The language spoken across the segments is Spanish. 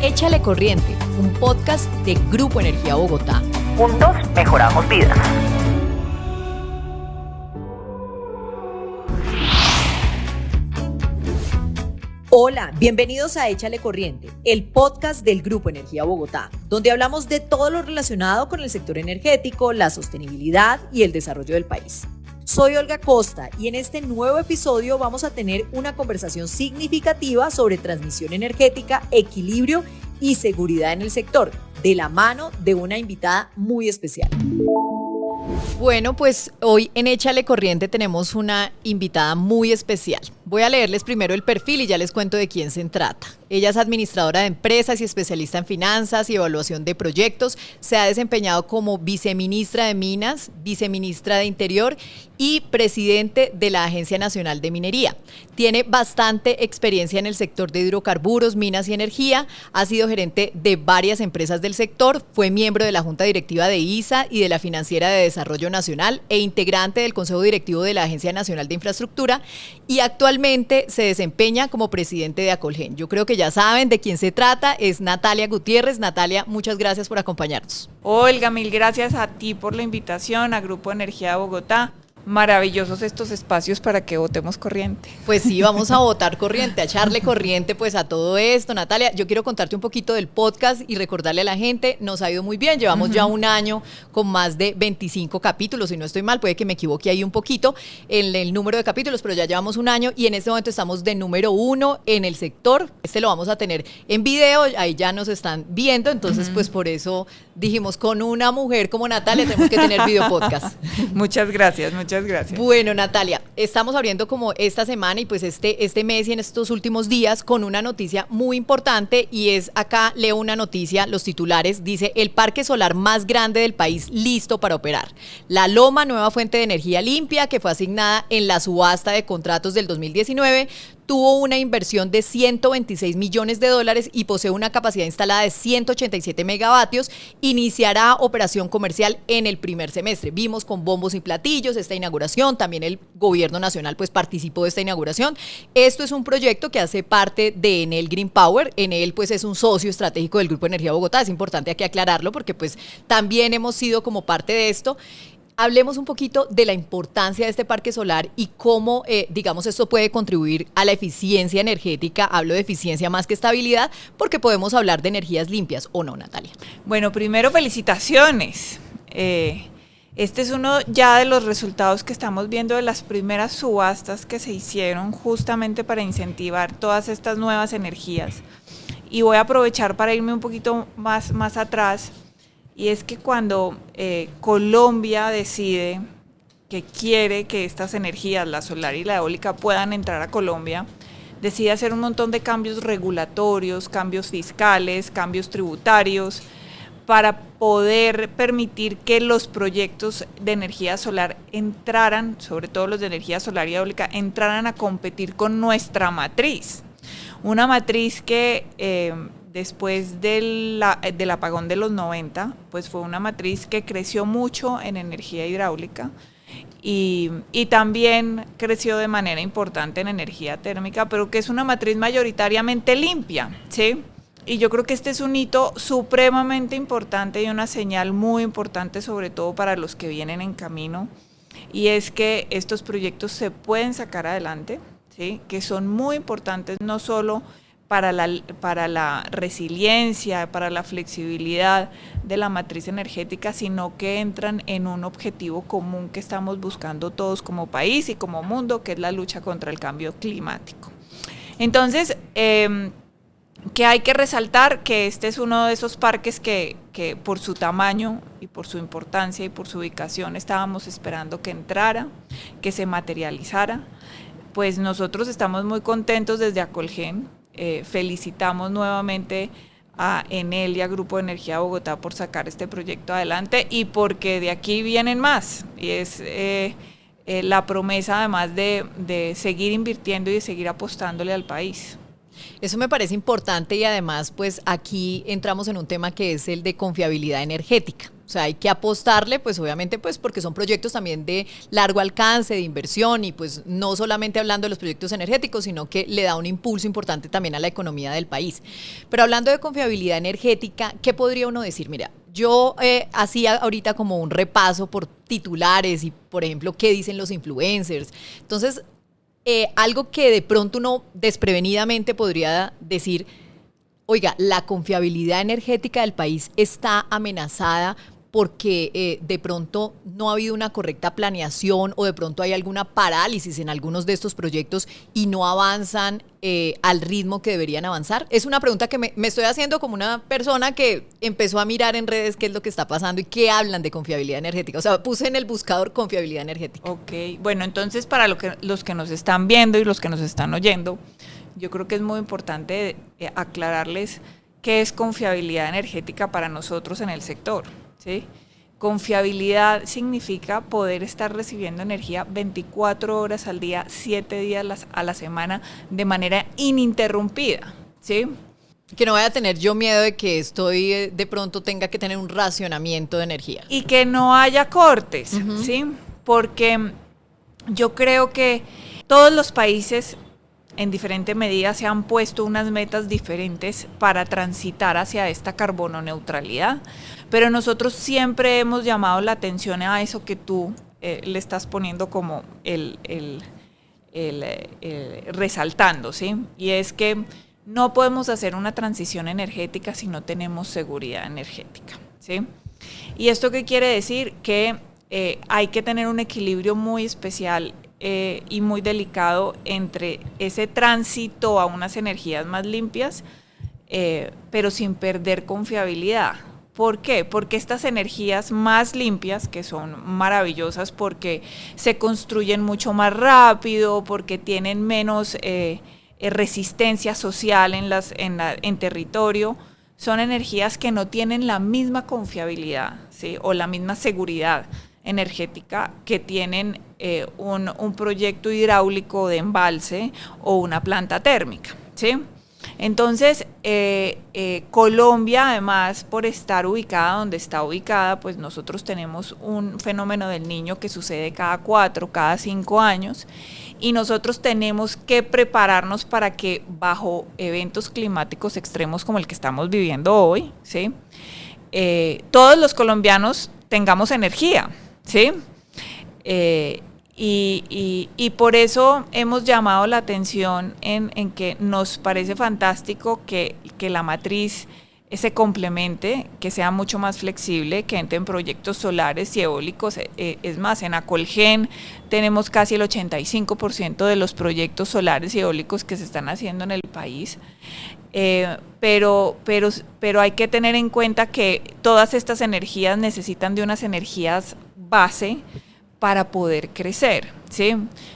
Échale Corriente, un podcast de Grupo Energía Bogotá. Juntos mejoramos vidas. Hola, bienvenidos a Échale Corriente, el podcast del Grupo Energía Bogotá, donde hablamos de todo lo relacionado con el sector energético, la sostenibilidad y el desarrollo del país. Soy Olga Costa y en este nuevo episodio vamos a tener una conversación significativa sobre transmisión energética, equilibrio y seguridad en el sector, de la mano de una invitada muy especial. Bueno, pues hoy en Échale Corriente tenemos una invitada muy especial. Voy a leerles primero el perfil y ya les cuento de quién se trata. Ella es administradora de empresas y especialista en finanzas y evaluación de proyectos. Se ha desempeñado como viceministra de Minas, viceministra de Interior y presidente de la Agencia Nacional de Minería. Tiene bastante experiencia en el sector de hidrocarburos, minas y energía. Ha sido gerente de varias empresas del sector. Fue miembro de la Junta Directiva de ISA y de la Financiera de Desarrollo Nacional e integrante del Consejo Directivo de la Agencia Nacional de Infraestructura y actualmente se desempeña como presidente de Acolgen. Yo creo que ya saben de quién se trata, es Natalia Gutiérrez. Natalia, muchas gracias por acompañarnos. Olga, mil gracias a ti por la invitación a Grupo Energía Bogotá. Maravillosos estos espacios para que votemos corriente. Pues sí, vamos a votar corriente, a echarle corriente pues a todo esto. Natalia, yo quiero contarte un poquito del podcast y recordarle a la gente, nos ha ido muy bien, llevamos ya un año con más de 25 capítulos, si no estoy mal, puede que me equivoque ahí un poquito en el número de capítulos, pero ya llevamos un año y en este momento estamos de número 1 en el sector. Lo vamos a tener en video, ahí ya nos están viendo, entonces pues por eso dijimos, con una mujer como Natalia tenemos que tener video podcast. Muchas gracias, muchas gracias. Bueno, Natalia, estamos abriendo como esta semana y pues este mes y en estos últimos días con una noticia muy importante y es acá, leo una noticia, los titulares, dice el parque solar más grande del país listo para operar. La Loma, nueva fuente de energía limpia que fue asignada en la subasta de contratos del 2019, tuvo una inversión de $126 millones y posee una capacidad instalada de 187 megavatios. Iniciará operación comercial en el primer semestre. Vimos con bombos y platillos esta inauguración, también el gobierno nacional pues participó de esta inauguración. Esto es un proyecto que hace parte de Enel Green Power. Enel pues es un socio estratégico del Grupo Energía Bogotá, es importante aquí aclararlo porque pues también hemos sido como parte de esto. Hablemos un poquito de la importancia de este parque solar y cómo, digamos, esto puede contribuir a la eficiencia energética. Hablo de eficiencia más que estabilidad, porque podemos hablar de energías limpias, ¿o no, Natalia? Bueno, primero felicitaciones. Este es uno ya de los resultados que estamos viendo de las primeras subastas que se hicieron justamente para incentivar todas estas nuevas energías. Y voy a aprovechar para irme un poquito más atrás. Y es que cuando Colombia decide que quiere que estas energías, la solar y la eólica, puedan entrar a Colombia, decide hacer un montón de cambios regulatorios, cambios fiscales, cambios tributarios, para poder permitir que los proyectos de energía solar entraran, sobre todo los de energía solar y eólica, entraran a competir con nuestra matriz. Una matriz que después del apagón de los 90, pues fue una matriz que creció mucho en energía hidráulica y también creció de manera importante en energía térmica, pero que es una matriz mayoritariamente limpia, ¿sí? Y yo creo que este es un hito supremamente importante y una señal muy importante, sobre todo para los que vienen en camino, y es que estos proyectos se pueden sacar adelante, ¿sí? Que son muy importantes no solo para la resiliencia, para la flexibilidad de la matriz energética, sino que entran en un objetivo común que estamos buscando todos como país y como mundo, que es la lucha contra el cambio climático. Entonces, que hay que resaltar que este es uno de esos parques que por su tamaño y por su importancia y por su ubicación estábamos esperando que entrara, que se materializara. Pues nosotros estamos muy contentos desde Acolgen. Felicitamos nuevamente a Enel y a Grupo Energía Bogotá por sacar este proyecto adelante y porque de aquí vienen más, y es la promesa además de seguir invirtiendo y de seguir apostándole al país. Eso me parece importante y además pues aquí entramos en un tema que es el de confiabilidad energética. O sea, hay que apostarle, pues obviamente, pues porque son proyectos también de largo alcance, de inversión y pues no solamente hablando de los proyectos energéticos, sino que le da un impulso importante también a la economía del país. Pero hablando de confiabilidad energética, ¿qué podría uno decir? Mira, yo hacía ahorita como un repaso por titulares y, por ejemplo, qué dicen los influencers. Entonces, algo que de pronto uno desprevenidamente podría decir, oiga, la confiabilidad energética del país está amenazada porque de pronto no ha habido una correcta planeación o de pronto hay alguna parálisis en algunos de estos proyectos y no avanzan al ritmo que deberían avanzar. Es una pregunta que me estoy haciendo como una persona que empezó a mirar en redes qué es lo que está pasando y qué hablan de confiabilidad energética. O sea, puse en el buscador confiabilidad energética. Ok, bueno, entonces para los que nos están viendo y los que nos están oyendo, yo creo que es muy importante aclararles qué es confiabilidad energética para nosotros en el sector, ¿sí? Confiabilidad significa poder estar recibiendo energía 24 horas al día, 7 días a la semana, de manera ininterrumpida, ¿sí? Que no vaya a tener yo miedo de que estoy de pronto tenga que tener un racionamiento de energía. Y que no haya cortes, ¿sí? Porque yo creo que todos los países en diferente medida se han puesto unas metas diferentes para transitar hacia esta carbono neutralidad, pero nosotros siempre hemos llamado la atención a eso que tú le estás poniendo como resaltando, ¿sí? Y es que no podemos hacer una transición energética si no tenemos seguridad energética, ¿sí? ¿Y esto qué quiere decir? Que hay que tener un equilibrio muy especial y muy delicado entre ese tránsito a unas energías más limpias, pero sin perder confiabilidad. ¿Por qué? Porque estas energías más limpias, que son maravillosas porque se construyen mucho más rápido, porque tienen menos resistencia social en territorio, son energías que no tienen la misma confiabilidad, ¿sí? O la misma seguridad energética que tienen un proyecto hidráulico de embalse o una planta térmica, ¿sí? Entonces, Colombia, además, por estar ubicada donde está ubicada, pues nosotros tenemos un fenómeno del Niño que sucede cada 4, cada 5 años, y nosotros tenemos que prepararnos para que bajo eventos climáticos extremos como el que estamos viviendo hoy, ¿sí? Todos los colombianos tengamos energía, ¿sí? Y por eso hemos llamado la atención en que nos parece fantástico que la matriz se complemente, que sea mucho más flexible, que entren proyectos solares y eólicos. Es más, en Acolgen tenemos casi el 85% de los proyectos solares y eólicos que se están haciendo en el país. Pero hay que tener en cuenta que todas estas energías necesitan de unas energías base para poder crecer, ¿sí?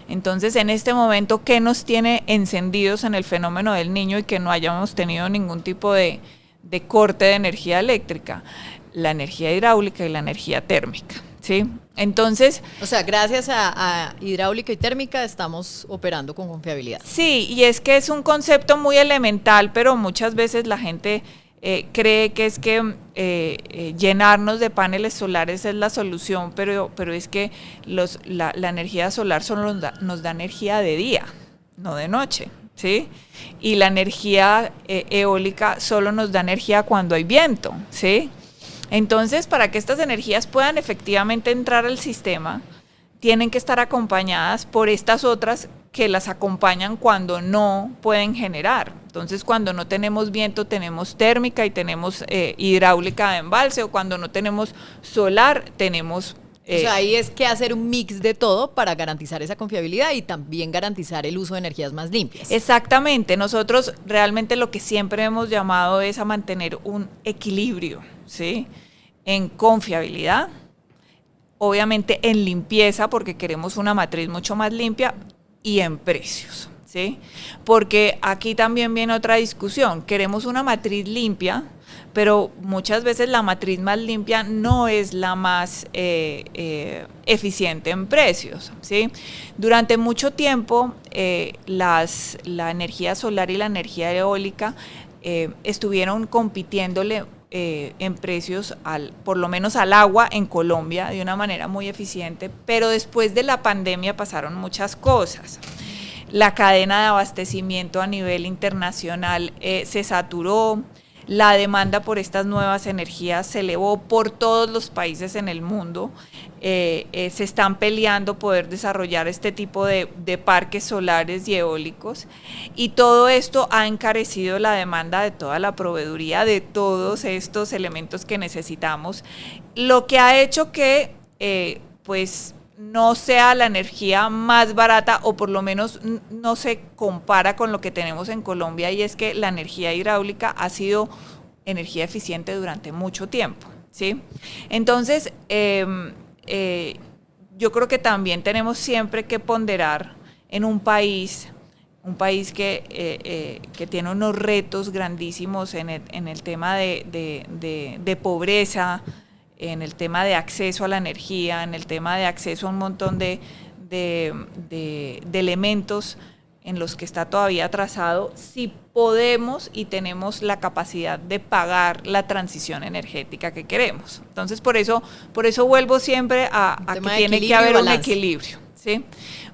Entonces, en este momento, ¿qué nos tiene encendidos en el fenómeno del Niño y que no hayamos tenido ningún tipo de corte de energía eléctrica? La energía hidráulica y la energía térmica, ¿sí? Entonces, o sea, gracias a hidráulica y térmica estamos operando con confiabilidad. Sí, y es que es un concepto muy elemental, pero muchas veces la gente cree que es que llenarnos de paneles solares es la solución, pero es que la energía solar solo nos da energía de día, no de noche, ¿sí? Y la energía eólica solo nos da energía cuando hay viento, ¿sí? Entonces, para que estas energías puedan efectivamente entrar al sistema, tienen que estar acompañadas por estas otras que las acompañan cuando no pueden generar. Entonces, cuando no tenemos viento, tenemos térmica y tenemos hidráulica de embalse, o cuando no tenemos solar, tenemos... o sea, ahí es que hacer un mix de todo para garantizar esa confiabilidad y también garantizar el uso de energías más limpias. Exactamente. Nosotros realmente lo que siempre hemos llamado es a mantener un equilibrio, ¿sí? En confiabilidad, obviamente en limpieza, porque queremos una matriz mucho más limpia, y en precios, ¿sí? Porque aquí también viene otra discusión. Queremos una matriz limpia, pero muchas veces la matriz más limpia no es la más eficiente en precios, ¿sí? Durante mucho tiempo la energía solar y la energía eólica estuvieron compitiéndole en precios por lo menos al agua en Colombia de una manera muy eficiente, pero después de la pandemia pasaron muchas cosas. La cadena de abastecimiento a nivel internacional se saturó, la demanda por estas nuevas energías se elevó por todos los países en el mundo, se están peleando poder desarrollar este tipo de parques solares y eólicos, y todo esto ha encarecido la demanda de toda la proveeduría de todos estos elementos que necesitamos, lo que ha hecho que pues no sea la energía más barata, o por lo menos no se compara con lo que tenemos en Colombia, y es que la energía hidráulica ha sido energía eficiente durante mucho tiempo, ¿sí? Entonces, yo creo que también tenemos siempre que ponderar en un país que tiene unos retos grandísimos en el tema de pobreza, en el tema de acceso a la energía, en el tema de acceso a un montón de elementos en los que está todavía atrasado, si podemos y tenemos la capacidad de pagar la transición energética que queremos. Entonces, por eso vuelvo siempre a que tiene que haber un equilibrio, ¿sí?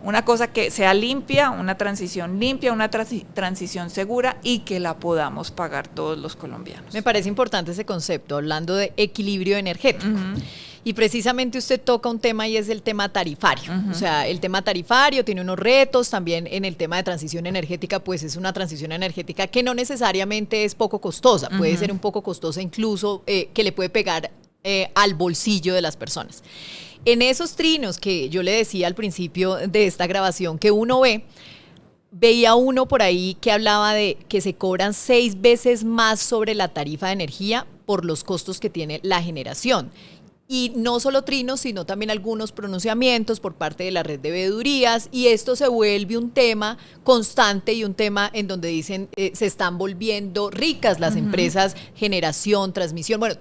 Una cosa que sea limpia, una transición limpia, una transición segura, y que la podamos pagar todos los colombianos. Me parece importante ese concepto, hablando de equilibrio energético. Uh-huh. Y precisamente usted toca un tema, y es el tema tarifario. Uh-huh. O sea, el tema tarifario tiene unos retos, también en el tema de transición energética, pues es una transición energética que no necesariamente es poco costosa, uh-huh, puede ser un poco costosa incluso, que le puede pegar al bolsillo de las personas. En esos trinos que yo le decía al principio de esta grabación que uno veía uno por ahí que hablaba de que se cobran 6 veces más sobre la tarifa de energía por los costos que tiene la generación. Y no solo trinos, sino también algunos pronunciamientos por parte de la red de veedurías, y esto se vuelve un tema constante y un tema en donde dicen se están volviendo ricas las, uh-huh, empresas, generación, transmisión, bueno,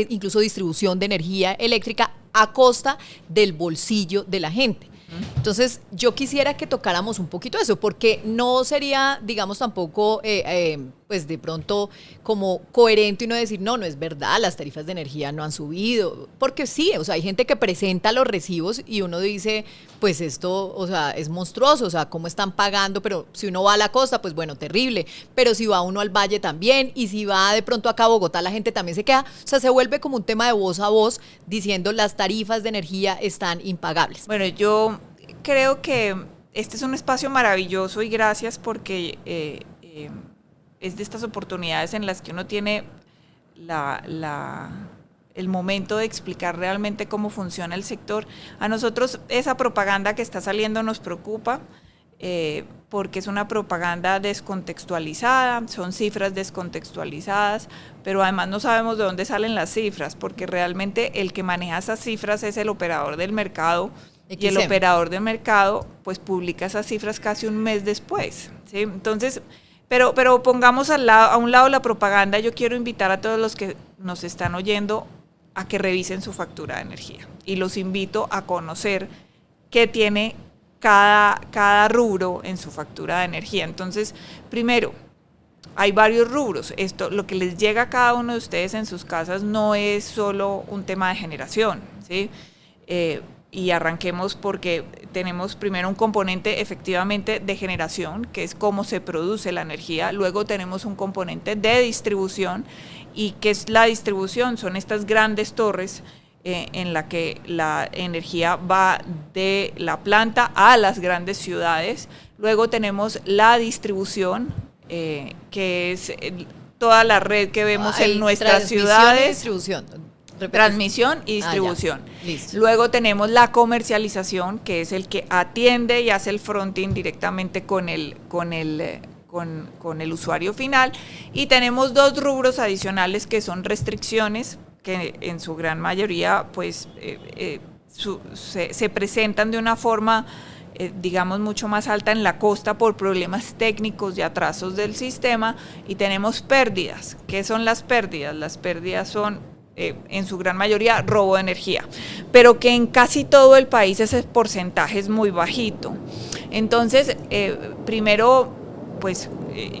incluso distribución de energía eléctrica a costa del bolsillo de la gente. Entonces, yo quisiera que tocáramos un poquito eso, porque no sería, digamos, tampoco, pues de pronto como coherente uno decir, no es verdad, las tarifas de energía no han subido, porque sí, o sea, hay gente que presenta los recibos y uno dice, pues esto, o sea, es monstruoso, o sea, cómo están pagando, pero si uno va a la costa, pues bueno, terrible, pero si va uno al valle también, y si va de pronto acá a Bogotá, la gente también se queda, o sea, se vuelve como un tema de voz a voz, diciendo las tarifas de energía están impagables. Bueno, yo creo que este es un espacio maravilloso, y gracias, porque es de estas oportunidades en las que uno tiene el momento de explicar realmente cómo funciona el sector. A nosotros esa propaganda que está saliendo nos preocupa, porque es una propaganda descontextualizada, son cifras descontextualizadas, pero además no sabemos de dónde salen las cifras, porque realmente el que maneja esas cifras es el operador del mercado, y el operador del mercado pues publica esas cifras casi un mes después, ¿sí? Entonces, pero pongamos a un lado la propaganda. Yo quiero invitar a todos los que nos están oyendo a que revisen su factura de energía, y los invito a conocer qué tiene cada rubro en su factura de energía. Entonces, primero, hay varios rubros. Lo que les llega a cada uno de ustedes en sus casas no es solo un tema de generación, ¿sí? Y arranquemos porque tenemos primero un componente efectivamente de generación, que es cómo se produce la energía. Luego tenemos un componente de distribución. ¿Y qué es la distribución? Son estas grandes torres en la que la energía va de la planta a las grandes ciudades. Luego tenemos la distribución, que es toda la red que vemos en nuestras ciudades. Transmisión y distribución. Luego tenemos la comercialización, que es el que atiende y hace el fronting directamente con el usuario final. Y tenemos 2 rubros adicionales, que son restricciones, que en su gran mayoría pues se presentan de una forma digamos, mucho más alta en la costa por problemas técnicos y atrasos del sistema, y tenemos pérdidas. ¿Qué son las pérdidas? Las pérdidas son, en su gran mayoría, robo de energía, pero que en casi todo el país ese porcentaje es muy bajito. Entonces, primero, pues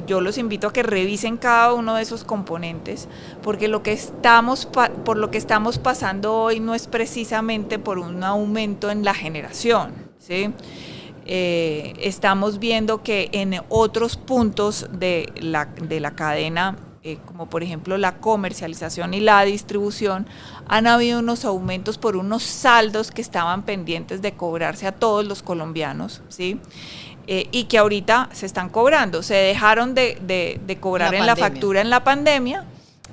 yo los invito a que revisen cada uno de esos componentes, porque por lo que estamos pasando hoy no es precisamente por un aumento en la generación, ¿sí? Estamos viendo que en otros puntos de la cadena, como por ejemplo la comercialización y la distribución, han habido unos aumentos por unos saldos que estaban pendientes de cobrarse a todos los colombianos, ¿sí? Y que ahorita se están cobrando. Se dejaron de cobrar en la factura en la pandemia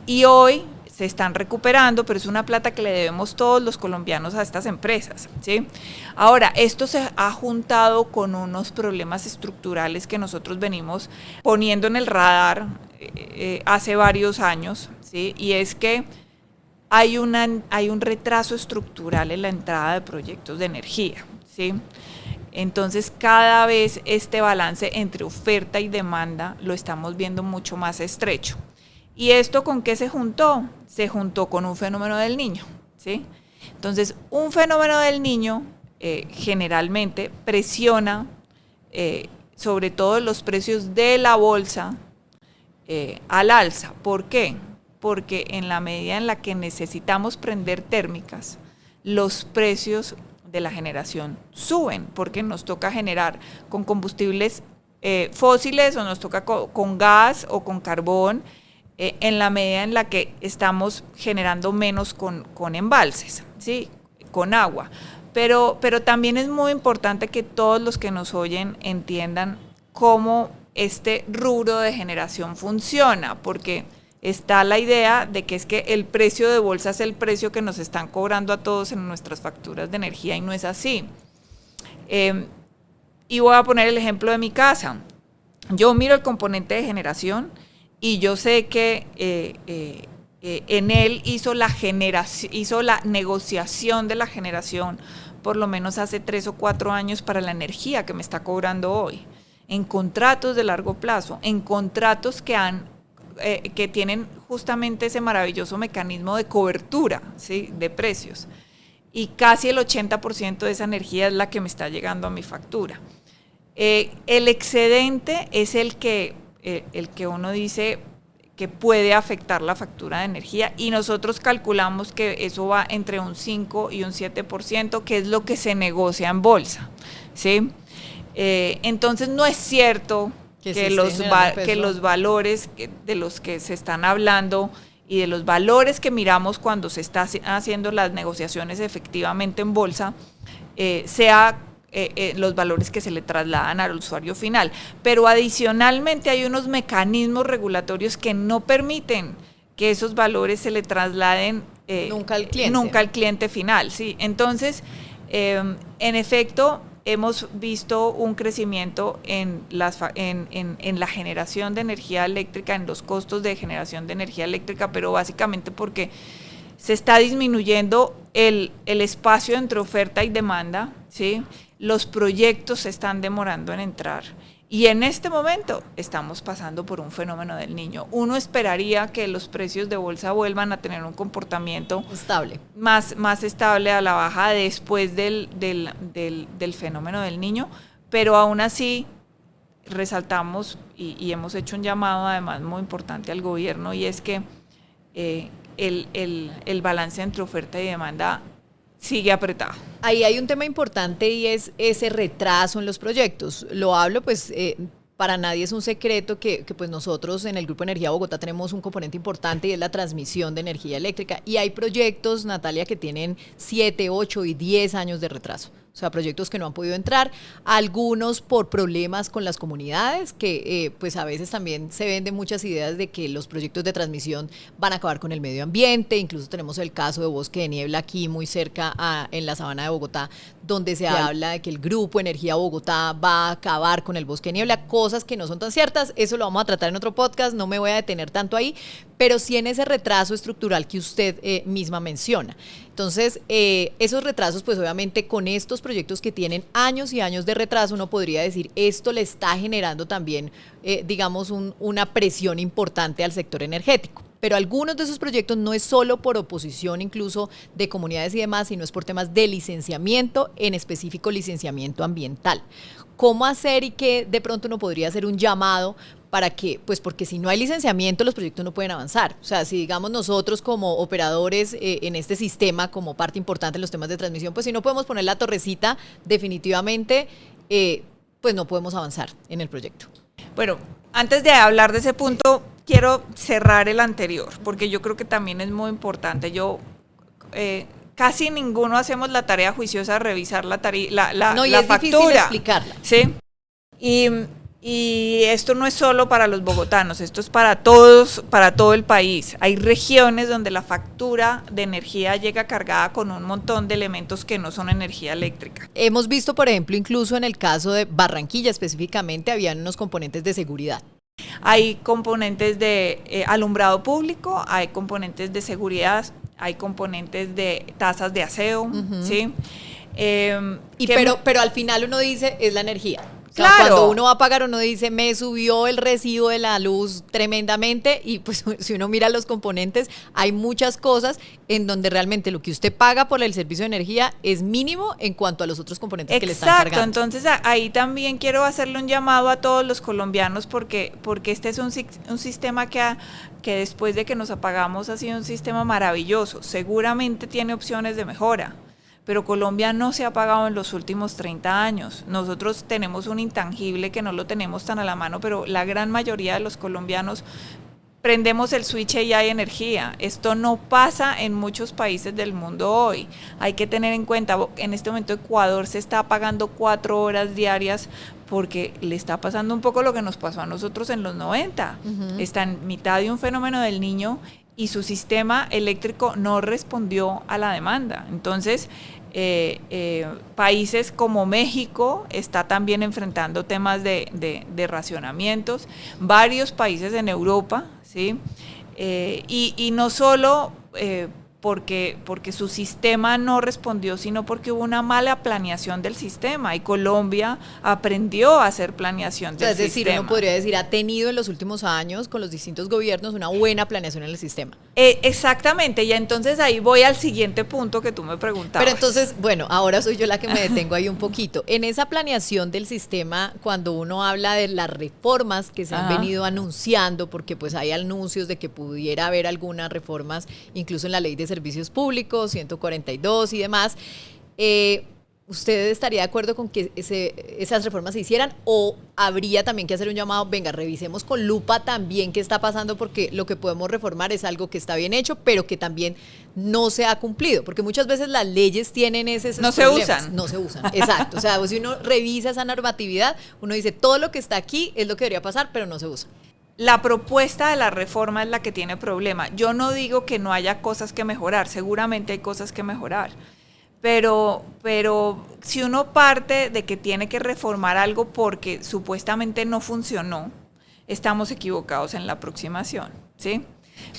y hoy se están recuperando, pero es una plata que le debemos todos los colombianos a estas empresas, ¿sí? Ahora, esto se ha juntado con unos problemas estructurales que nosotros venimos poniendo en el radar hace varios años, ¿sí? Y es que hay un retraso estructural en la entrada de proyectos de energía, ¿sí? Entonces, cada vez este balance entre oferta y demanda lo estamos viendo mucho más estrecho. ¿Y esto con qué se juntó? Se juntó con un fenómeno del Niño, ¿sí? Entonces, un fenómeno del Niño generalmente presiona sobre todo los precios de la bolsa al alza. ¿Por qué? Porque en la medida en la que necesitamos prender térmicas, los precios de la generación suben, porque nos toca generar con combustibles fósiles o nos toca con gas o con carbón, en la medida en la que estamos generando menos con embalses, ¿sí? Con agua. Pero también es muy importante que todos los que nos oyen entiendan cómo este rubro de generación funciona, porque está la idea de que es que el precio de bolsa es el precio que nos están cobrando a todos en nuestras facturas de energía, y no es así. Y voy a poner el ejemplo de mi casa. Yo miro el componente de generación y yo sé que en él hizo la negociación de la generación por lo menos hace 3 o 4 años para la energía que me está cobrando hoy, en contratos de largo plazo, en contratos que tienen justamente ese maravilloso mecanismo de cobertura, ¿sí? De precios. Y casi el 80% de esa energía es la que me está llegando a mi factura. El excedente es el que uno dice que puede afectar la factura de energía, y nosotros calculamos que eso va entre un 5 y un 7%, que es lo que se negocia en bolsa, ¿sí? Entonces no es cierto que los valores de los que se están hablando y de los valores que miramos cuando se está haciendo las negociaciones efectivamente en bolsa sea los valores que se le trasladan al usuario final. Pero adicionalmente hay unos mecanismos regulatorios que no permiten que esos valores se le trasladen nunca al cliente final, ¿sí? Entonces, en efecto, hemos visto un crecimiento en la generación de energía eléctrica, en los costos de generación de energía eléctrica, pero básicamente porque se está disminuyendo el espacio entre oferta y demanda, ¿sí? Los proyectos se están demorando en entrar. Y en este momento estamos pasando por un fenómeno del Niño. Uno esperaría que los precios de bolsa vuelvan a tener un comportamiento estable, más estable a la baja después del fenómeno del Niño, pero aún así resaltamos y hemos hecho un llamado además muy importante al gobierno, y es que el balance entre oferta y demanda sigue apretado. Ahí hay un tema importante y es ese retraso en los proyectos. Lo hablo pues para nadie es un secreto que pues nosotros en el Grupo Energía Bogotá tenemos un componente importante y es la transmisión de energía eléctrica, y hay proyectos, Natalia, que tienen 7, 8 y 10 años de retraso. O sea, proyectos que no han podido entrar, algunos por problemas con las comunidades, que pues a veces también se venden muchas ideas de que los proyectos de transmisión van a acabar con el medio ambiente. Incluso tenemos el caso de Bosque de Niebla aquí muy cerca en la sabana de Bogotá, donde se habla de que el Grupo Energía Bogotá va a acabar con el Bosque de Niebla, cosas que no son tan ciertas. Eso lo vamos a tratar en otro podcast, no me voy a detener tanto ahí, pero sí en ese retraso estructural que usted misma menciona. Entonces, esos retrasos, pues obviamente con estos proyectos que tienen años y años de retraso, uno podría decir, esto le está generando también, digamos, una presión importante al sector energético. Pero algunos de esos proyectos no es solo por oposición incluso de comunidades y demás, sino es por temas de licenciamiento, en específico licenciamiento ambiental. ¿Cómo hacer y qué de pronto uno podría hacer un llamado para que, pues porque si no hay licenciamiento los proyectos no pueden avanzar? O sea, si digamos nosotros como operadores en este sistema, como parte importante en los temas de transmisión, pues si no podemos poner la torrecita, definitivamente, pues no podemos avanzar en el proyecto. Bueno, antes de hablar de ese punto, quiero cerrar el anterior, porque yo creo que también es muy importante. Casi ninguno hacemos la tarea juiciosa de revisar la no, y la es factura. Difícil explicarla. Sí. Y esto no es solo para los bogotanos, esto es para todos, para todo el país. Hay regiones donde la factura de energía llega cargada con un montón de elementos que no son energía eléctrica. Hemos visto, por ejemplo, incluso en el caso de Barranquilla específicamente, habían unos componentes de seguridad. Hay componentes de alumbrado público, hay componentes de seguridad, hay componentes de tasas de aseo, ¿sí? Pero al final uno dice, es la energía. O sea, claro. Cuando uno va a pagar, uno dice, me subió el recibo de la luz tremendamente, y pues si uno mira los componentes, hay muchas cosas en donde realmente lo que usted paga por el servicio de energía es mínimo en cuanto a los otros componentes que le están cargando. Exacto, entonces ahí también quiero hacerle un llamado a todos los colombianos porque este es un sistema que después de que nos apagamos ha sido un sistema maravilloso, seguramente tiene opciones de mejora. Pero Colombia no se ha apagado en los últimos 30 años. Nosotros tenemos un intangible que no lo tenemos tan a la mano, pero la gran mayoría de los colombianos prendemos el switch y hay energía. Esto no pasa en muchos países del mundo hoy. Hay que tener en cuenta, en este momento Ecuador se está apagando 4 horas diarias porque le está pasando un poco lo que nos pasó a nosotros en los 90. Está en mitad de un fenómeno del Niño y su sistema eléctrico no respondió a la demanda. Entonces, países como México está también enfrentando temas de racionamientos, varios países en Europa, ¿sí? Y no solo porque su sistema no respondió, sino porque hubo una mala planeación del sistema y Colombia aprendió a hacer planeación del sistema. Es decir, uno podría decir, ha tenido en los últimos años con los distintos gobiernos una buena planeación en el sistema. Exactamente, y entonces ahí voy al siguiente punto que tú me preguntabas. Pero entonces, bueno, ahora soy yo la que me detengo ahí un poquito. En esa planeación del sistema, cuando uno habla de las reformas que se han venido anunciando, porque pues hay anuncios de que pudiera haber algunas reformas, incluso en la ley de servicios públicos, 142 y demás, ¿usted estaría de acuerdo con que esas reformas se hicieran o habría también que hacer un llamado, venga, revisemos con lupa también qué está pasando porque lo que podemos reformar es algo que está bien hecho, pero que también no se ha cumplido? Porque muchas veces las leyes tienen esos no problemas. se usan. No se usan, exacto. O sea, si uno revisa esa normatividad, uno dice, todo lo que está aquí es lo que debería pasar, pero no se usa. La propuesta de la reforma es la que tiene problema. Yo no digo que no haya cosas que mejorar, seguramente hay cosas que mejorar. Pero si uno parte de que tiene que reformar algo porque supuestamente no funcionó, estamos equivocados en la aproximación, ¿sí?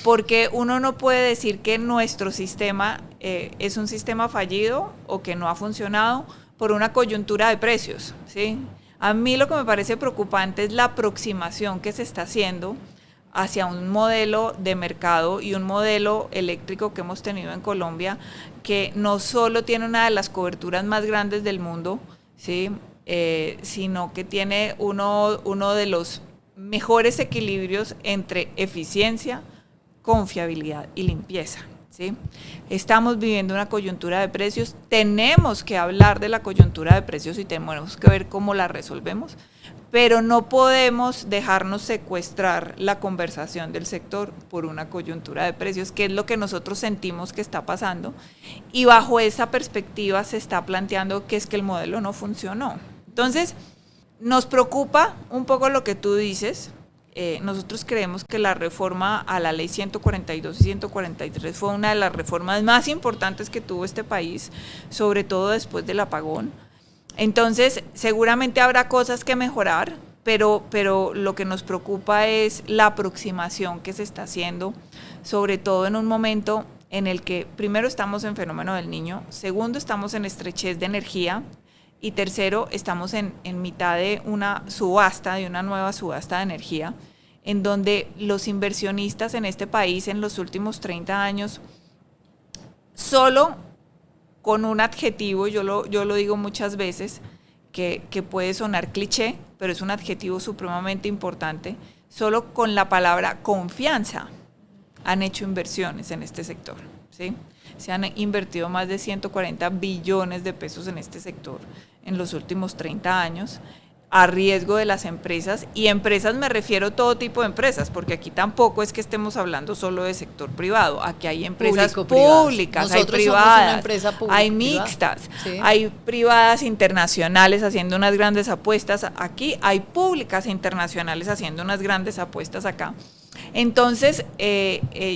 Porque uno no puede decir que nuestro sistema es un sistema fallido o que no ha funcionado por una coyuntura de precios, ¿sí? A mí lo que me parece preocupante es la aproximación que se está haciendo hacia un modelo de mercado y un modelo eléctrico que hemos tenido en Colombia, que no solo tiene una de las coberturas más grandes del mundo, ¿sí? Sino que tiene uno de los mejores equilibrios entre eficiencia, confiabilidad y limpieza, ¿sí? Estamos viviendo una coyuntura de precios, tenemos que hablar de la coyuntura de precios y tenemos que ver cómo la resolvemos, pero no podemos dejarnos secuestrar la conversación del sector por una coyuntura de precios, que es lo que nosotros sentimos que está pasando, y bajo esa perspectiva se está planteando que es que el modelo no funcionó. Entonces, nos preocupa un poco lo que tú dices. Nosotros creemos que la reforma a la ley 142 y 143 fue una de las reformas más importantes que tuvo este país, sobre todo después del apagón. Entonces, seguramente habrá cosas que mejorar, pero lo que nos preocupa es la aproximación que se está haciendo, sobre todo en un momento en el que primero estamos en fenómeno del Niño, segundo estamos en estrechez de energía y tercero estamos en mitad de una subasta, de una nueva subasta de energía, en donde los inversionistas en este país en los últimos 30 años, solo con un adjetivo, yo lo digo muchas veces, que puede sonar cliché, pero es un adjetivo supremamente importante, solo con la palabra confianza han hecho inversiones en este sector, ¿sí? Se han invertido más de 140 billones de pesos en este sector en los últimos 30 años, a riesgo de las empresas, y empresas me refiero a todo tipo de empresas, porque aquí tampoco es que estemos hablando solo de sector privado, aquí hay empresas públicas, hay privadas, hay mixtas, ¿sí? Hay privadas internacionales haciendo unas grandes apuestas aquí, hay públicas internacionales haciendo unas grandes apuestas acá. Entonces,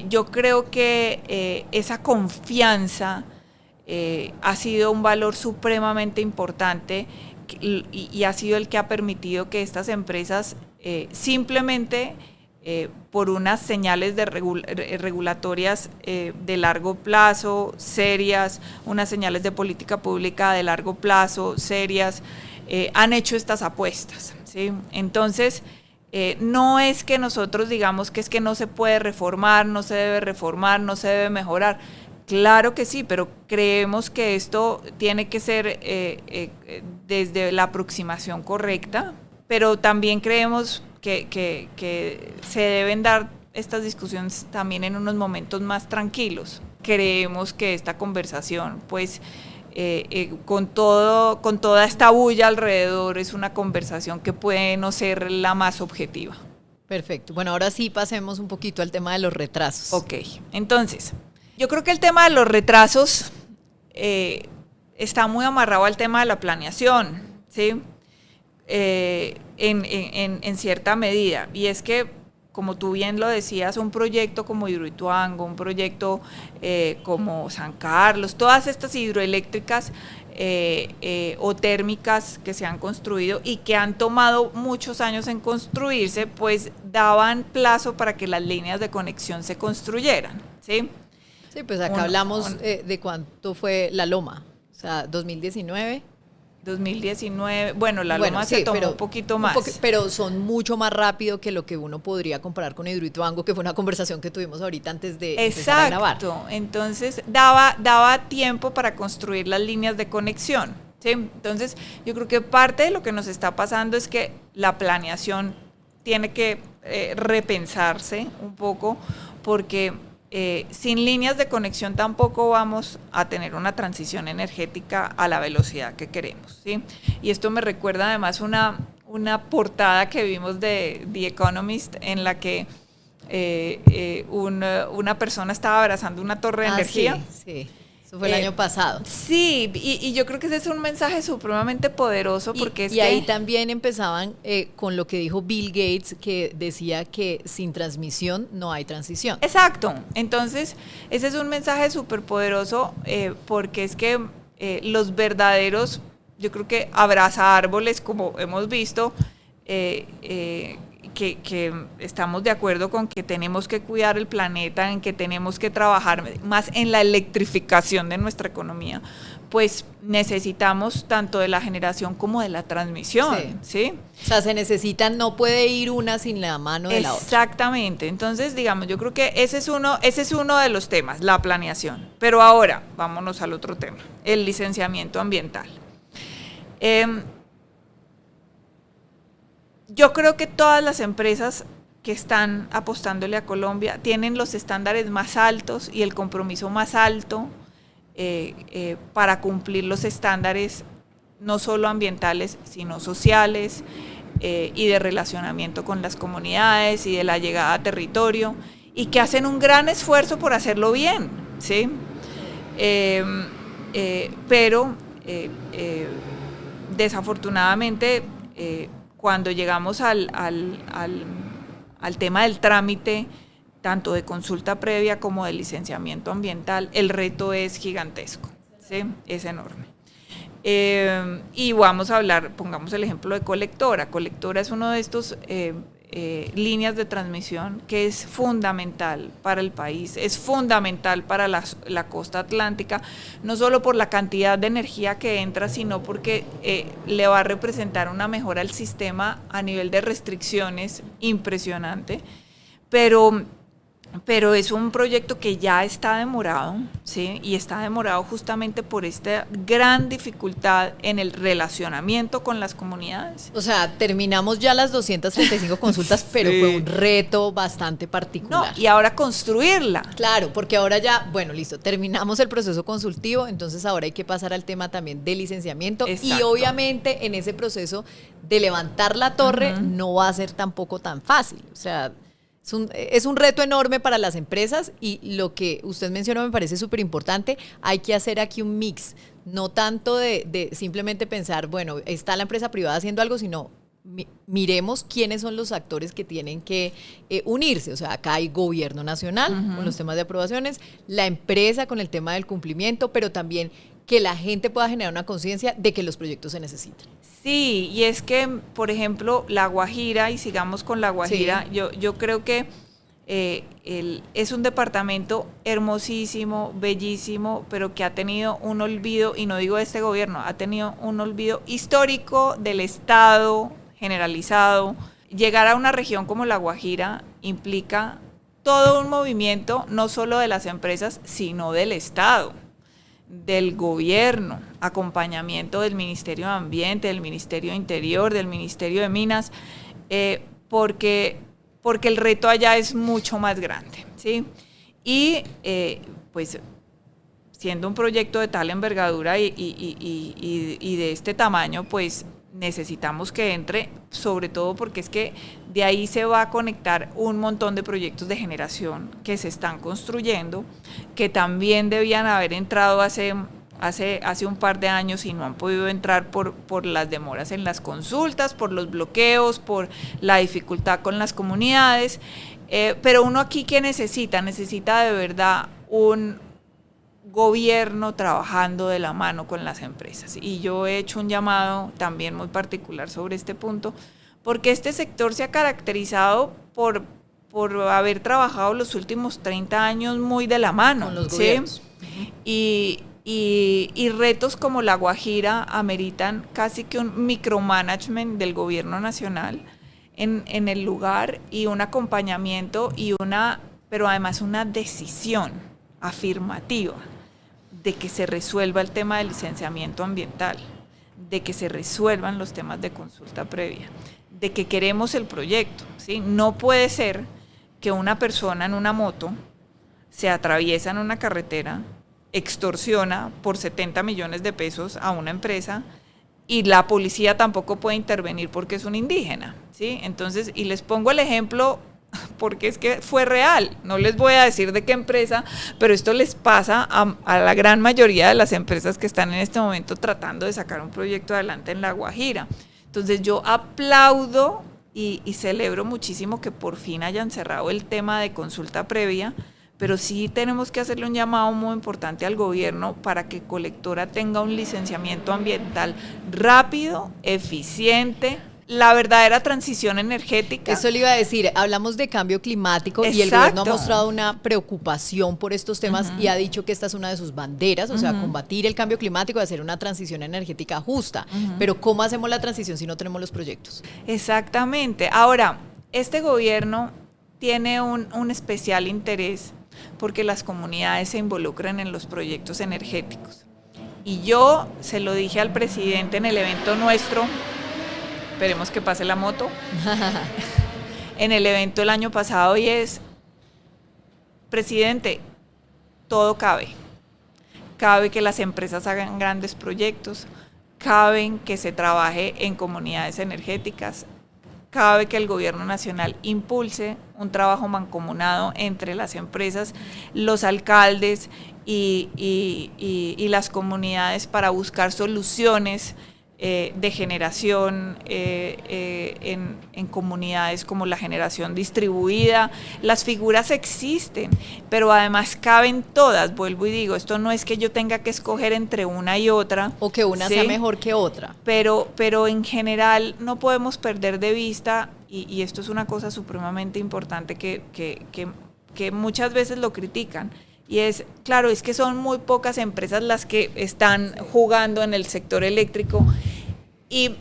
yo creo que esa confianza ha sido un valor supremamente importante y ha sido el que ha permitido que estas empresas simplemente por unas señales regulatorias de largo plazo serias, unas señales de política pública de largo plazo serias, han hecho estas apuestas, ¿sí? Entonces, no es que nosotros digamos que es que no se puede reformar, no se debe reformar, no se debe mejorar. Claro que sí, pero creemos que esto tiene que ser desde la aproximación correcta, pero también creemos que se deben dar estas discusiones también en unos momentos más tranquilos. Creemos que esta conversación, pues, con toda esta bulla alrededor, es una conversación que puede no ser la más objetiva. Perfecto. Bueno, ahora sí pasemos un poquito al tema de los retrasos. Ok, entonces, yo creo que el tema de los retrasos está muy amarrado al tema de la planeación, ¿sí? En cierta medida. Y es que, como tú bien lo decías, un proyecto como Hidroituango, un proyecto como San Carlos, todas estas hidroeléctricas o térmicas que se han construido y que han tomado muchos años en construirse, pues daban plazo para que las líneas de conexión se construyeran, ¿sí? Sí, pues acá hablamos de cuánto fue la Loma, o sea, 2019. 2019, bueno, la Loma sí, se tomó un poquito más. Pero son mucho más rápido que lo que uno podría comparar con Hidroituango, que fue una conversación que tuvimos ahorita antes de empezar a grabar. Exacto, entonces daba tiempo para construir las líneas de conexión, ¿sí? Entonces yo creo que parte de lo que nos está pasando es que la planeación tiene que repensarse un poco, porque sin líneas de conexión tampoco vamos a tener una transición energética a la velocidad que queremos, ¿sí? Y esto me recuerda además una portada que vimos de The Economist en la que una persona estaba abrazando una torre de energía. Sí. Eso fue el año pasado. Sí, y yo creo que ese es un mensaje supremamente poderoso, porque ahí también empezaban con lo que dijo Bill Gates, que decía que sin transmisión no hay transición. Exacto. Entonces, ese es un mensaje súper poderoso, porque es que los verdaderos, yo creo que abraza árboles, como hemos visto, que estamos de acuerdo con que tenemos que cuidar el planeta, en que tenemos que trabajar más en la electrificación de nuestra economía, pues necesitamos tanto de la generación como de la transmisión, ¿sí? O sea, se necesitan, no puede ir una sin la mano de la otra. Exactamente. Entonces, digamos, yo creo que ese es uno de los temas, la planeación. Pero ahora, vámonos al otro tema, el licenciamiento ambiental. Yo creo que todas las empresas que están apostándole a Colombia tienen los estándares más altos y el compromiso más alto para cumplir los estándares no solo ambientales, sino sociales y de relacionamiento con las comunidades y de la llegada a territorio, y que hacen un gran esfuerzo por hacerlo bien, ¿sí? Pero desafortunadamente, cuando llegamos al tema del trámite, tanto de consulta previa como de licenciamiento ambiental, el reto es gigantesco, ¿sí? Es enorme. Y vamos a hablar, pongamos el ejemplo de Colectora. Colectora es uno de estos líneas de transmisión que es fundamental para el país, es fundamental para la costa atlántica, no solo por la cantidad de energía que entra, sino porque le va a representar una mejora al sistema a nivel de restricciones impresionante, pero es un proyecto que ya está demorado, ¿sí? Y está demorado justamente por esta gran dificultad en el relacionamiento con las comunidades. O sea, terminamos ya las 235 consultas, pero Sí. fue un reto bastante particular. No, y ahora construirla. Claro, porque ahora ya, bueno, listo, terminamos el proceso consultivo, entonces ahora hay que pasar al tema también de licenciamiento. Exacto. Y obviamente en ese proceso de levantar la torre no va a ser tampoco tan fácil. O sea, es un reto enorme para las empresas y lo que usted mencionó me parece súper importante. Hay que hacer aquí un mix, no tanto de simplemente pensar, bueno, está la empresa privada haciendo algo, sino miremos quiénes son los actores que tienen que unirse. O sea, acá hay gobierno nacional con los temas de aprobaciones, la empresa con el tema del cumplimiento, pero también que la gente pueda generar una conciencia de que los proyectos se necesitan. Sí, y es que, por ejemplo, La Guajira, y sigamos con La Guajira, Sí. yo creo que es un departamento hermosísimo, bellísimo, pero que ha tenido un olvido, y no digo de este gobierno, ha tenido un olvido histórico del Estado generalizado. Llegar a una región como La Guajira implica todo un movimiento, no solo de las empresas, sino del Estado, del gobierno, acompañamiento del Ministerio de Ambiente, del Ministerio de Interior, del Ministerio de Minas, porque el reto allá es mucho más grande, ¿sí? Y pues siendo un proyecto de tal envergadura y de este tamaño, pues necesitamos que entre, sobre todo porque es que de ahí se va a conectar un montón de proyectos de generación que se están construyendo, que también debían haber entrado hace un par de años y no han podido entrar por las demoras en las consultas, por los bloqueos, por la dificultad con las comunidades. Pero uno aquí, ¿qué necesita? Necesita de verdad un gobierno trabajando de la mano con las empresas. Y yo he hecho un llamado también muy particular sobre este punto, porque este sector se ha caracterizado por haber trabajado los últimos 30 años muy de la mano. Con los ¿sí? gobiernos. Y retos como La Guajira ameritan casi que un micromanagement del gobierno nacional en el lugar, y un acompañamiento pero además una decisión afirmativa de que se resuelva el tema del licenciamiento ambiental, de que se resuelvan los temas de consulta previa, de que queremos el proyecto, ¿sí? No puede ser que una persona en una moto se atraviesa en una carretera, extorsiona por 70 millones de pesos a una empresa y la policía tampoco puede intervenir porque es un indígena, ¿sí? Entonces, y les pongo el ejemplo porque es que fue real, no les voy a decir de qué empresa, pero esto les pasa a la gran mayoría de las empresas que están en este momento tratando de sacar un proyecto adelante en La Guajira. Entonces yo aplaudo y celebro muchísimo que por fin hayan cerrado el tema de consulta previa, pero sí tenemos que hacerle un llamado muy importante al gobierno para que Colectora tenga un licenciamiento ambiental rápido, eficiente, la verdadera transición energética. Eso le iba a decir, hablamos de cambio climático. Exacto. Y el gobierno ha mostrado una preocupación por estos temas y ha dicho que esta es una de sus banderas, o sea, combatir el cambio climático y hacer una transición energética justa. Pero ¿cómo hacemos la transición si no tenemos los proyectos? Exactamente. Ahora, este gobierno tiene un especial interés porque las comunidades se involucran en los proyectos energéticos. Y yo se lo dije al presidente en el evento nuestro, esperemos que pase la moto, en el evento el año pasado, y es, presidente, todo cabe. Cabe que las empresas hagan grandes proyectos, cabe que se trabaje en comunidades energéticas, cabe que el gobierno nacional impulse un trabajo mancomunado entre las empresas, los alcaldes y las comunidades para buscar soluciones de generación en comunidades como la generación distribuida. Las figuras existen, pero además caben todas, vuelvo y digo, esto no es que yo tenga que escoger entre una y otra. O que una sea mejor que otra. Pero en general no podemos perder de vista, y esto es una cosa supremamente importante que muchas veces lo critican, y es, claro, es que son muy pocas empresas las que están jugando en el sector eléctrico, y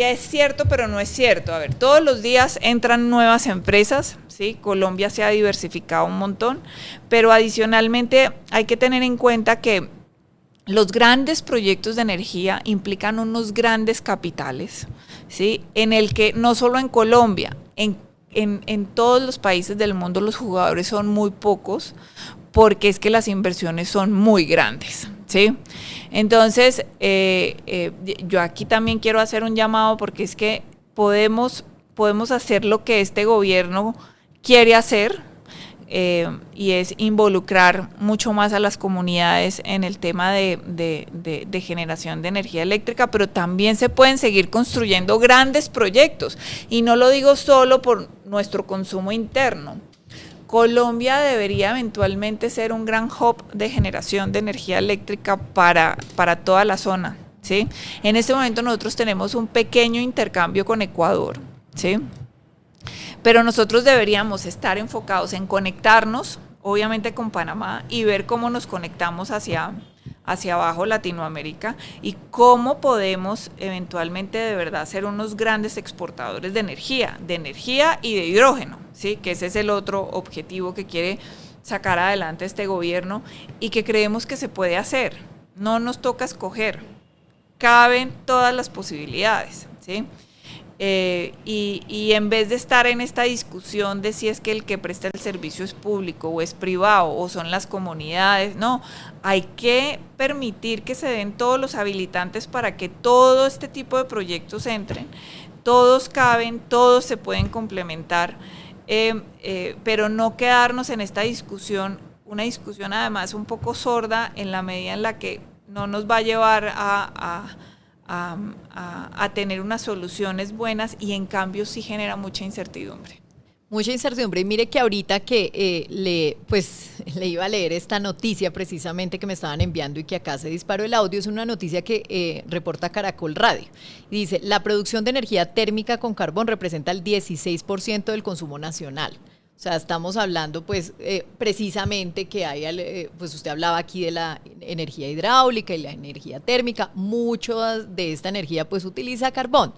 es cierto, pero no es cierto. A ver, todos los días entran nuevas empresas, ¿sí? Colombia se ha diversificado un montón, pero adicionalmente hay que tener en cuenta que los grandes proyectos de energía implican unos grandes capitales, ¿sí? En el que no solo en Colombia, en todos los países del mundo los jugadores son muy pocos, porque es que las inversiones son muy grandes, ¿sí? Entonces, yo aquí también quiero hacer un llamado, porque es que podemos hacer lo que este gobierno quiere hacer, y es involucrar mucho más a las comunidades en el tema de generación de energía eléctrica, pero también se pueden seguir construyendo grandes proyectos, y no lo digo solo por nuestro consumo interno. Colombia debería eventualmente ser un gran hub de generación de energía eléctrica para toda la zona, ¿sí? En este momento nosotros tenemos un pequeño intercambio con Ecuador, ¿sí? Pero nosotros deberíamos estar enfocados en conectarnos, obviamente con Panamá, y ver cómo nos conectamos hacia abajo Latinoamérica, y cómo podemos eventualmente de verdad ser unos grandes exportadores de energía y de hidrógeno, ¿sí? Que ese es el otro objetivo que quiere sacar adelante este gobierno, y que creemos que se puede hacer. No nos toca escoger, caben todas las posibilidades, ¿sí? Y en vez de estar en esta discusión de si es que el que presta el servicio es público o es privado o son las comunidades, no, hay que permitir que se den todos los habilitantes para que todo este tipo de proyectos entren. Todos caben, todos se pueden complementar, pero no quedarnos en esta discusión, una discusión además un poco sorda, en la medida en la que no nos va a llevar a tener unas soluciones buenas, y en cambio sí genera mucha incertidumbre. Mucha incertidumbre. Y mire que ahorita que le iba a leer esta noticia precisamente que me estaban enviando y que acá se disparó el audio, es una noticia que reporta Caracol Radio. Y dice, la producción de energía térmica con carbón representa el 16% del consumo nacional. O sea, estamos hablando precisamente que hay, pues usted hablaba aquí de la energía hidráulica y la energía térmica. Mucho de esta energía pues utiliza carbón.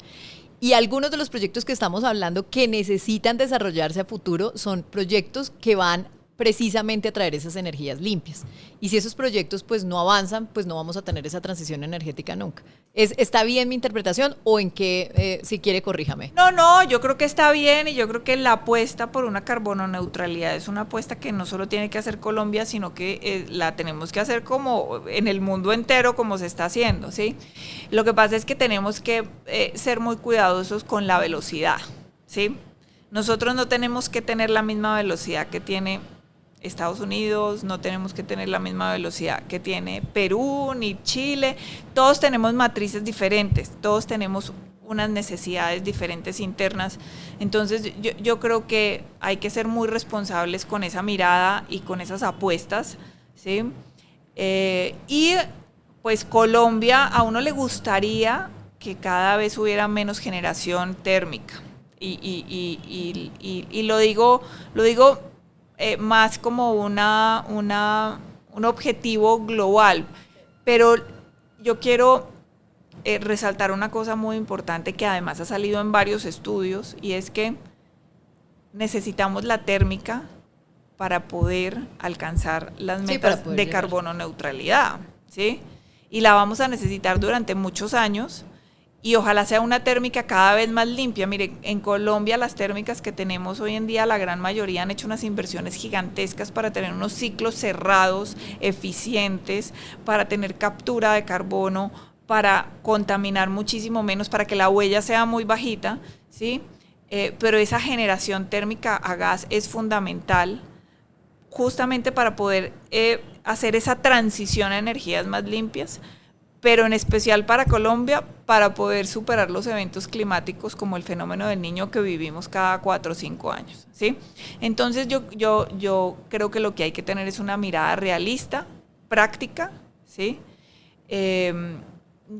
Y algunos de los proyectos que estamos hablando que necesitan desarrollarse a futuro son proyectos que van precisamente a traer esas energías limpias. Y si esos proyectos pues no avanzan, pues no vamos a tener esa transición energética nunca. ¿Está bien mi interpretación o en qué, si quiere, corríjame? No, yo creo que está bien, y yo creo que la apuesta por una carbono neutralidad es una apuesta que no solo tiene que hacer Colombia, sino que la tenemos que hacer como en el mundo entero, como se está haciendo, ¿sí? Lo que pasa es que tenemos que ser muy cuidadosos con la velocidad, ¿sí? Nosotros no tenemos que tener la misma velocidad que tiene Estados Unidos, no tenemos que tener la misma velocidad que tiene Perú ni Chile. Todos tenemos matrices diferentes, todos tenemos unas necesidades diferentes internas. Entonces yo creo que hay que ser muy responsables con esa mirada y con esas apuestas, ¿sí? Y pues Colombia, a uno le gustaría que cada vez hubiera menos generación térmica, y lo digo más como un objetivo global, pero yo quiero resaltar una cosa muy importante que además ha salido en varios estudios, y es que necesitamos la térmica para poder alcanzar las metas de carbono neutralidad, ¿sí? Y la vamos a necesitar durante muchos años, y ojalá sea una térmica cada vez más limpia. Mire, en Colombia las térmicas que tenemos hoy en día, la gran mayoría han hecho unas inversiones gigantescas para tener unos ciclos cerrados, eficientes, para tener captura de carbono, para contaminar muchísimo menos, para que la huella sea muy bajita, ¿sí? Pero esa generación térmica a gas es fundamental justamente para poder hacer esa transición a energías más limpias. pero en especial para Colombia, para poder superar los eventos climáticos como el fenómeno del Niño que vivimos cada 4 o 5 años, ¿sí? Entonces yo creo que lo que hay que tener es una mirada realista, práctica, ¿sí?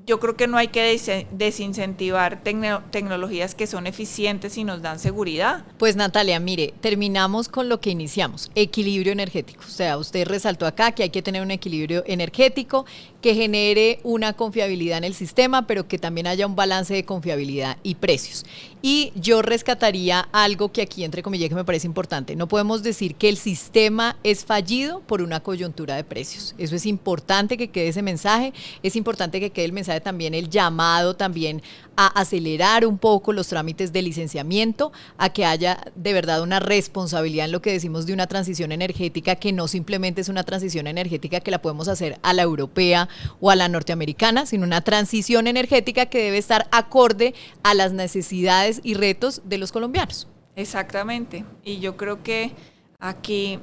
Yo creo que no hay que desincentivar tecnologías que son eficientes y nos dan seguridad. Pues Natalia, mire, terminamos con lo que iniciamos, equilibrio energético. O sea, usted resaltó acá que hay que tener un equilibrio energético que genere una confiabilidad en el sistema, pero que también haya un balance de confiabilidad y precios. Y yo rescataría algo que aquí, entre comillas, que me parece importante. No podemos decir que el sistema es fallido por una coyuntura de precios. Eso es importante que quede ese mensaje. Es importante que quede el mensaje también, el llamado también a acelerar un poco los trámites de licenciamiento, a que haya de verdad una responsabilidad en lo que decimos de una transición energética, que no simplemente es una transición energética que la podemos hacer a la europea o a la norteamericana, sino una transición energética que debe estar acorde a las necesidades y retos de los colombianos. Exactamente, y yo creo que aquí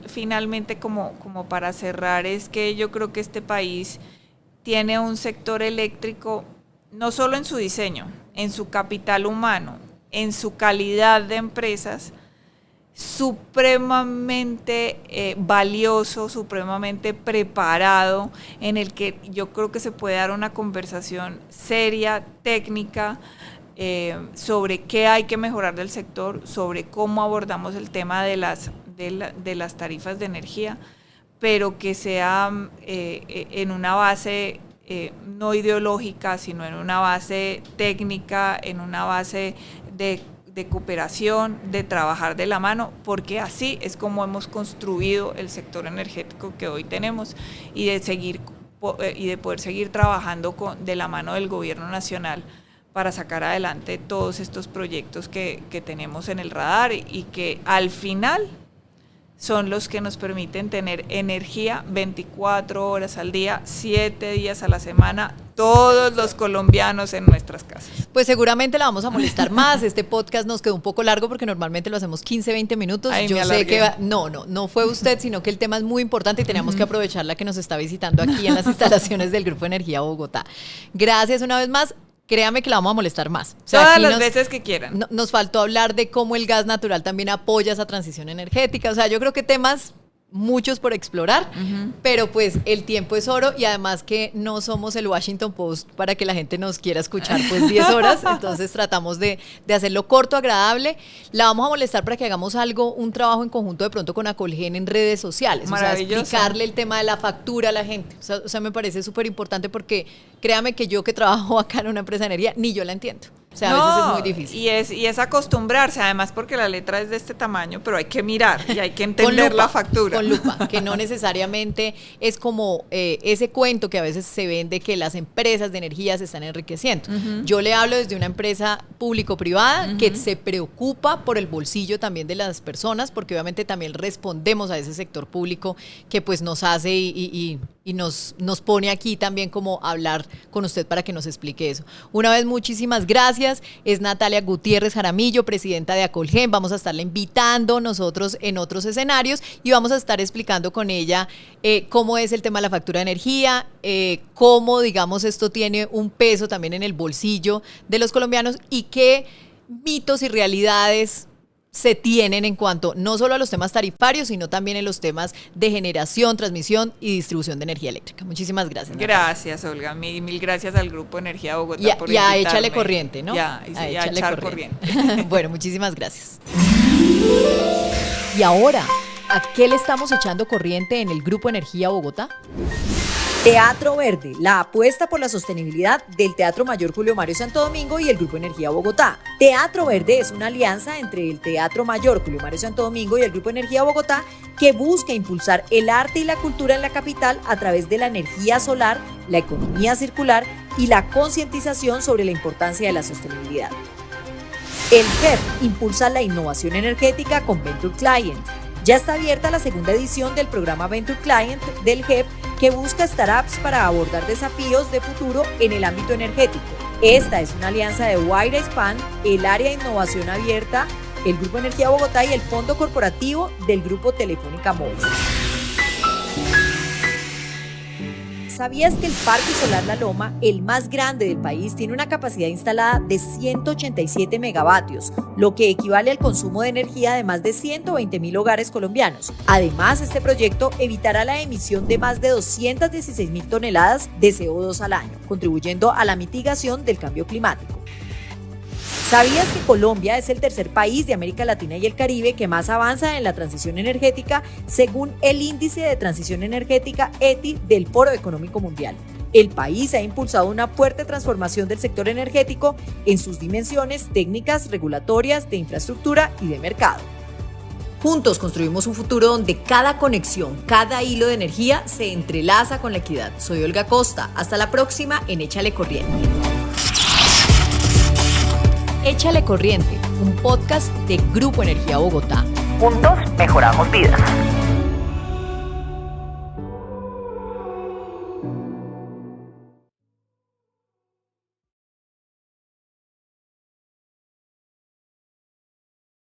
finalmente como para cerrar es que yo creo que este país tiene un sector eléctrico no solo en su diseño, en su capital humano, en su calidad de empresas, supremamente valioso, supremamente preparado, en el que yo creo que se puede dar una conversación seria, técnica, sobre qué hay que mejorar del sector, sobre cómo abordamos el tema de las tarifas de energía, pero que sea en una base no ideológica, sino en una base técnica, en una base de cooperación, de trabajar de la mano, porque así es como hemos construido el sector energético que hoy tenemos, y de poder seguir trabajando de la mano del gobierno nacional para sacar adelante todos estos proyectos que tenemos en el radar y que al final son los que nos permiten tener energía 24 horas al día, 7 días a la semana, todos los colombianos en nuestras casas. Pues seguramente la vamos a molestar más. Este podcast nos quedó un poco largo porque normalmente lo hacemos 15, 20 minutos. Ay, yo sé que no fue usted, sino que el tema es muy importante y teníamos que aprovechar la que nos está visitando aquí en las instalaciones del Grupo Energía Bogotá. Gracias una vez más. Créame que la vamos a molestar más. O sea, todas las veces que quieran. Nos faltó hablar de cómo el gas natural también apoya esa transición energética. O sea, yo creo que temas muchos por explorar, pero pues el tiempo es oro, y además que no somos el Washington Post para que la gente nos quiera escuchar pues 10 horas, entonces tratamos de hacerlo corto, agradable. La vamos a molestar para que hagamos un trabajo en conjunto de pronto con Acolgen en redes sociales, o sea, explicarle el tema de la factura a la gente. O sea me parece súper importante, porque créame que yo que trabajo acá en una empresa de energía, ni yo la entiendo. O sea, a veces es muy difícil. Y es acostumbrarse, además porque la letra es de este tamaño, pero hay que mirar y hay que entender la factura. Con lupa, que no necesariamente es como ese cuento que a veces se vende, que las empresas de energía se están enriqueciendo. Yo le hablo desde una empresa público-privada que se preocupa por el bolsillo también de las personas, porque obviamente también respondemos a ese sector público que pues nos hace y nos pone aquí también como hablar con usted para que nos explique eso. Una vez, muchísimas gracias. Es Natalia Gutiérrez Jaramillo, presidenta de Acolgen. Vamos a estarla invitando nosotros en otros escenarios y vamos a estar explicando con ella cómo es el tema de la factura de energía, cómo, digamos, esto tiene un peso también en el bolsillo de los colombianos y qué mitos y realidades se tienen en cuanto no solo a los temas tarifarios, sino también en los temas de generación, transmisión y distribución de energía eléctrica. Muchísimas gracias. Gracias, Olga. Mil gracias al Grupo Energía Bogotá por invitarme. Y a Échale Corriente, ¿no? Y a echar corriente. Bueno, muchísimas gracias. Y ahora, ¿a qué le estamos echando corriente en el Grupo Energía Bogotá? Teatro Verde, la apuesta por la sostenibilidad del Teatro Mayor Julio Mario Santo Domingo y el Grupo Energía Bogotá. Teatro Verde es una alianza entre el Teatro Mayor Julio Mario Santo Domingo y el Grupo Energía Bogotá que busca impulsar el arte y la cultura en la capital a través de la energía solar, la economía circular y la concientización sobre la importancia de la sostenibilidad. El GEP impulsa la innovación energética con Venture Client. Ya está abierta la segunda edición del programa Venture Client del GEP, que busca startups para abordar desafíos de futuro en el ámbito energético. Esta es una alianza de Wirespan, el área de innovación abierta, el Grupo Energía Bogotá y el Fondo Corporativo del Grupo Telefónica Móvil. ¿Sabías que el Parque Solar La Loma, el más grande del país, tiene una capacidad instalada de 187 megavatios, lo que equivale al consumo de energía de más de 120.000 hogares colombianos? Además, este proyecto evitará la emisión de más de 216.000 toneladas de CO2 al año, contribuyendo a la mitigación del cambio climático. ¿Sabías que Colombia es el tercer país de América Latina y el Caribe que más avanza en la transición energética según el Índice de Transición Energética ETI del Foro Económico Mundial? El país ha impulsado una fuerte transformación del sector energético en sus dimensiones técnicas, regulatorias, de infraestructura y de mercado. Juntos construimos un futuro donde cada conexión, cada hilo de energía se entrelaza con la equidad. Soy Olga Costa. Hasta la próxima en Échale Corriente. Échale Corriente, un podcast de Grupo Energía Bogotá. Juntos mejoramos vidas.